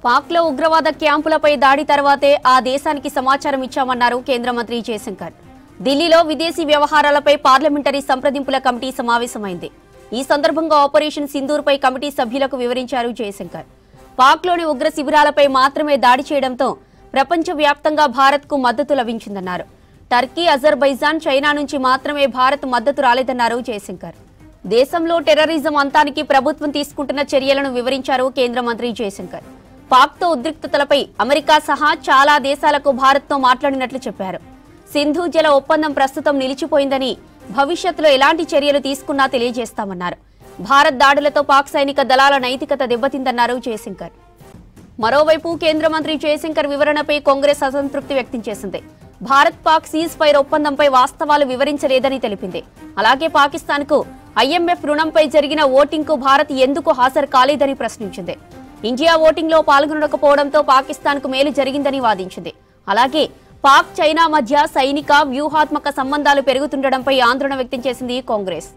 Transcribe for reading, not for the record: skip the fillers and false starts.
పాక్లో ఉగ్రవాద క్యాంపులపై దాడి తర్వాతే ఆ దేశానికి సమాచారం ఇచ్చామన్నారు కేంద్ర మంత్రి జయశంకర్. ఢిల్లీలో విదేశీ వ్యవహారాలపై పార్లమెంటరీ సంప్రదింపుల కమిటీ సమావేశమైంది. ఈ సందర్భంగా ఆపరేషన్ సింధూర్పై కమిటీ సభ్యులకు వివరించారు జయశంకర్. పాక్లోని ఉగ్ర శిబిరాలపై మాత్రమే దాడి చేయడంతో ప్రపంచవ్యాప్తంగా భారత్కు మద్దతు లభించిందన్నారు. టర్కీ, అజర్బైజాన్, చైనా నుంచి మాత్రమే భారత్ మద్దతు రాలేదన్నారు జయశంకర్. దేశంలో టెర్రరిజం అంతానికి ప్రభుత్వం తీసుకుంటున్న చర్యలను వివరించారు కేంద్ర మంత్రి జయశంకర్. పాక్తో ఉద్రిక్తతలపై అమెరికా సహా చాలా దేశాలకు భారత్తో మాట్లాడినట్లు చెప్పారు. సింధు జల ఒప్పందం ప్రస్తుతం నిలిచిపోయిందని, భవిష్యత్తులో ఎలాంటి చర్యలు తీసుకున్నా తెలియజేస్తామన్నారు. భారత్ దాడులతో పాక్ సైనిక దళాల నైతికత దెబ్బతిందన్నారు జయశంకర్. మరోవైపు కేంద్ర మంత్రి జయశంకర్ వివరణపై కాంగ్రెస్ అసంతృప్తి వ్యక్తం చేసింది. భారత్ పాక్ సీజ్ ఫైర్ ఒప్పందంపై వాస్తవాలు వివరించలేదని తెలిపింది. అలాగే పాకిస్తాన్కు IMF రుణంపై జరిగిన ఓటింగ్కు భారత్ ఎందుకు హాజరు కాలేదని ప్రశ్నించింది. ఇండియా ఓటింగ్లో పాల్గొనకపోవడంతో పాకిస్తాన్కు మేలు జరిగిందని వాదించింది. అలాగే పాక్, చైనా మధ్య సైనిక, వ్యూహాత్మక సంబంధాలు పెరుగుతుండడంపై ఆందోళన వ్యక్తం చేసింది కాంగ్రెస్.